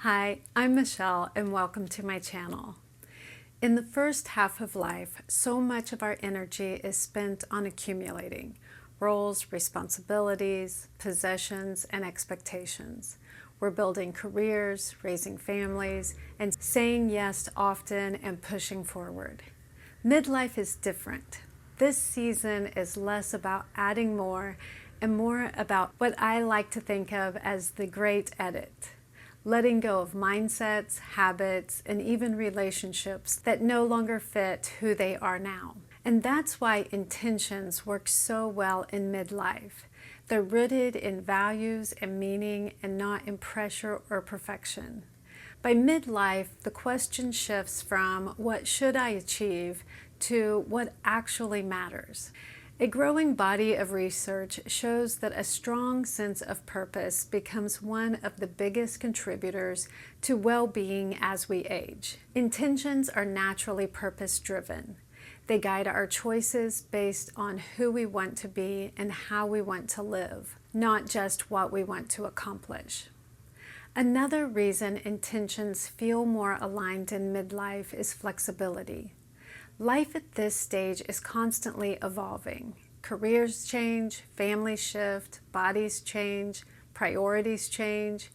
Hi, I'm Michelle and welcome to my channel. In the first half of life, so much of our energy is spent on accumulating roles, responsibilities, possessions, and expectations. We're building careers, raising families, and saying yes often and pushing forward. Midlife is different. This season is less about adding more and more about what I like to think of as the great edit. Letting go of mindsets, habits, and even relationships that no longer fit who they are now. And that's why intentions work so well in midlife. They're rooted in values and meaning and not in pressure or perfection. By midlife, the question shifts from what should I achieve to what actually matters. A growing body of research shows that a strong sense of purpose becomes one of the biggest contributors to well-being as we age. Intentions are naturally purpose-driven. They guide our choices based on who we want to be and how we want to live, not just what we want to accomplish. Another reason intentions feel more aligned in midlife is flexibility. Life at this stage is constantly evolving. Careers change, families shift, bodies change, priorities change.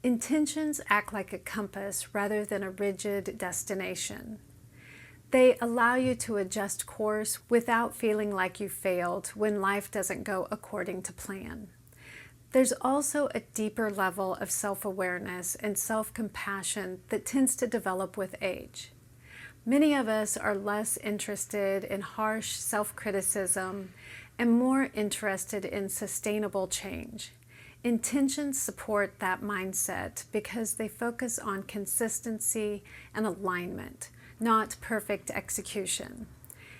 Intentions act like a compass rather than a rigid destination. They allow you to adjust course without feeling like you failed when life doesn't go according to plan. There's also a deeper level of self-awareness and self-compassion that tends to develop with age. Many of us are less interested in harsh self-criticism and more interested in sustainable change. Intentions support that mindset because they focus on consistency and alignment, not perfect execution.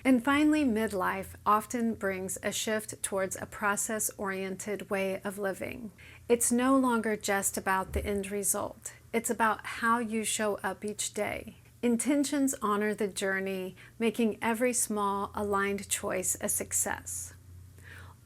And finally, midlife often brings a shift towards a process-oriented way of living. It's no longer just about the end result. It's about how you show up each day. Intentions honor the journey, making every small, aligned choice a success.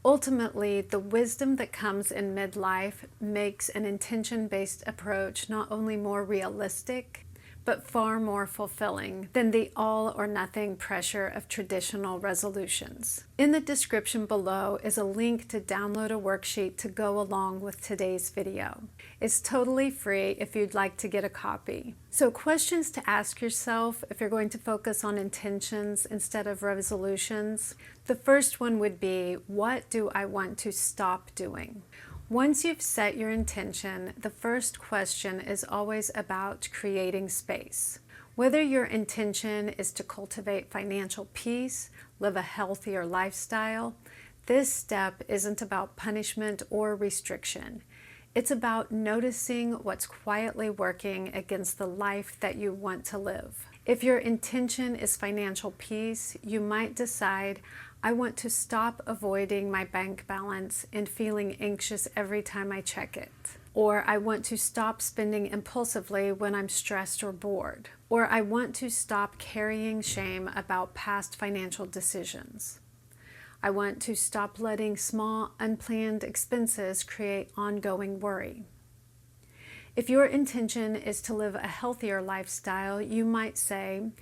Ultimately, the wisdom that comes in midlife makes an intention-based approach not only more realistic, but far more fulfilling than the all-or-nothing pressure of traditional resolutions. In the description below is a link to download a worksheet to go along with today's video. It's totally free if you'd like to get a copy. So questions to ask yourself if you're going to focus on intentions instead of resolutions. The first one would be, what do I want to stop doing? Once you've set your intention, the first question is always about creating space. Whether your intention is to cultivate financial peace, live a healthier lifestyle, this step isn't about punishment or restriction. It's about noticing what's quietly working against the life that you want to live. If your intention is financial peace, you might decide, I want to stop avoiding my bank balance and feeling anxious every time I check it. Or I want to stop spending impulsively when I'm stressed or bored. Or I want to stop carrying shame about past financial decisions. I want to stop letting small, unplanned expenses create ongoing worry. If your intention is to live a healthier lifestyle, you might say,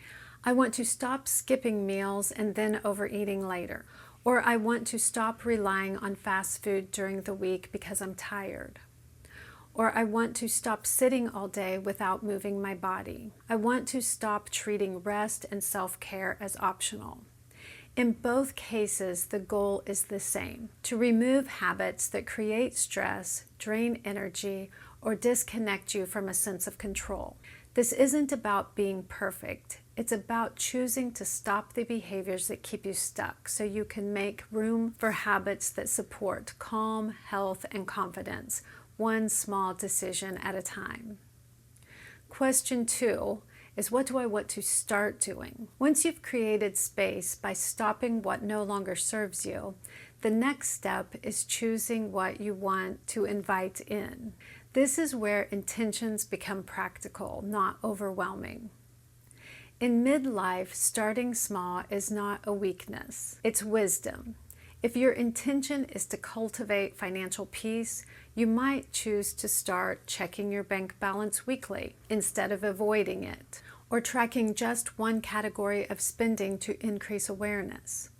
I want to stop skipping meals and then overeating later. Or I want to stop relying on fast food during the week because I'm tired. Or I want to stop sitting all day without moving my body. I want to stop treating rest and self-care as optional. In both cases, the goal is the same: to remove habits that create stress, drain energy, or disconnect you from a sense of control. This isn't about being perfect. It's about choosing to stop the behaviors that keep you stuck so you can make room for habits that support calm, health, and confidence, one small decision at a time. Question 2 is, what do I want to start doing? Once you've created space by stopping what no longer serves you, the next step is choosing what you want to invite in. This is where intentions become practical, not overwhelming. In midlife, starting small is not a weakness, it's wisdom. If your intention is to cultivate financial peace, You might choose to start checking your bank balance weekly instead of avoiding it, or tracking just one category of spending to increase awareness.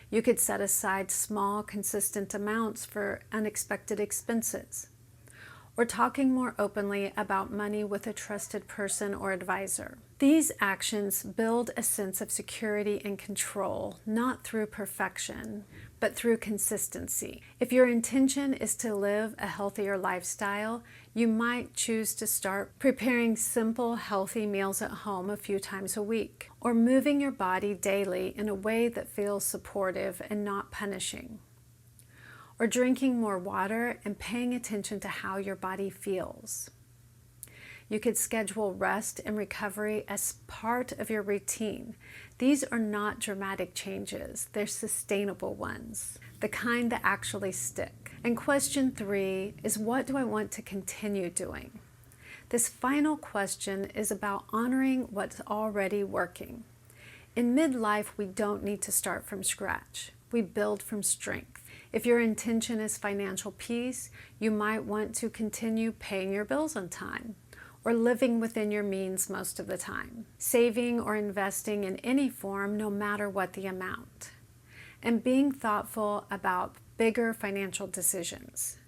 You could set aside small, consistent amounts for unexpected expenses, or talking more openly about money with a trusted person or advisor. These actions build a sense of security and control, not through perfection, but through consistency. If your intention is to live a healthier lifestyle, you might choose to start preparing simple, healthy meals at home a few times a week, or moving your body daily in a way that feels supportive and not punishing, or drinking more water and paying attention to how your body feels. You could schedule rest and recovery as part of your routine. These are not dramatic changes, they're sustainable ones, the kind that actually stick. And question 3 is, what do I want to continue doing? This final question is about honoring what's already working. In midlife, we don't need to start from scratch. We build from strength. If your intention is financial peace, you might want to continue paying your bills on time, or living within your means most of the time, saving or investing in any form, no matter what the amount, and being thoughtful about bigger financial decisions.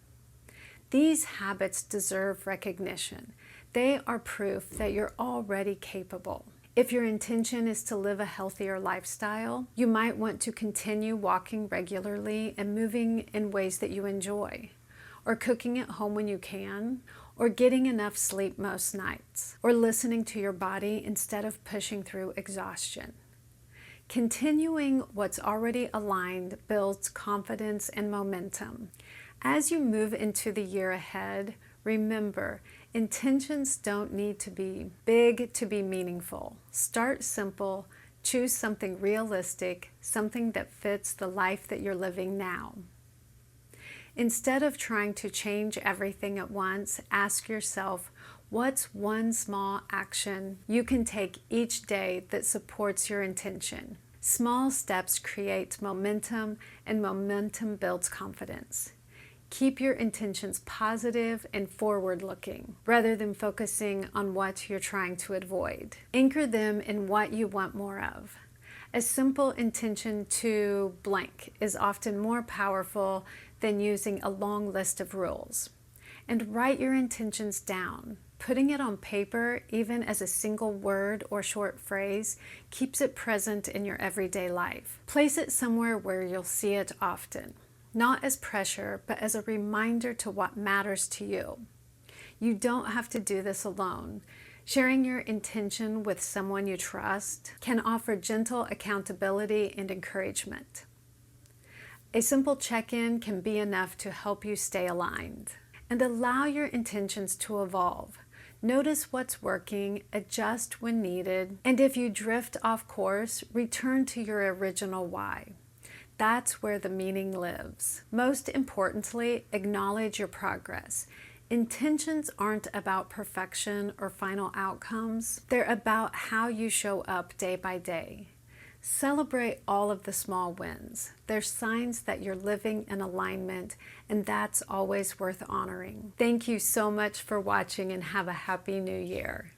These habits deserve recognition. They are proof that you're already capable. If your intention is to live a healthier lifestyle, you might want to continue walking regularly and moving in ways that you enjoy, or cooking at home when you can, or getting enough sleep most nights, or listening to your body instead of pushing through exhaustion. Continuing what's already aligned builds confidence and momentum. As you move into the year ahead, remember, intentions don't need to be big to be meaningful. Start simple, choose something realistic, something that fits the life that you're living now. Instead of trying to change everything at once, ask yourself, what's one small action you can take each day that supports your intention? Small steps create momentum, and momentum builds confidence. Keep your intentions positive and forward-looking, rather than focusing on what you're trying to avoid. Anchor them in what you want more of. A simple intention to blank is often more powerful than using a long list of rules. And write your intentions down. Putting it on paper, even as a single word or short phrase, keeps it present in your everyday life. Place it somewhere where you'll see it often, not as pressure, but as a reminder to what matters to you. You don't have to do this alone. Sharing your intention with someone you trust can offer gentle accountability and encouragement. A simple check-in can be enough to help you stay aligned. And allow your intentions to evolve. Notice what's working, adjust when needed, and if you drift off course, return to your original why. That's where the meaning lives. Most importantly, acknowledge your progress. Intentions aren't about perfection or final outcomes. They're about how you show up day by day. Celebrate all of the small wins. They're signs that you're living in alignment, and that's always worth honoring. Thank you so much for watching, and have a happy new year.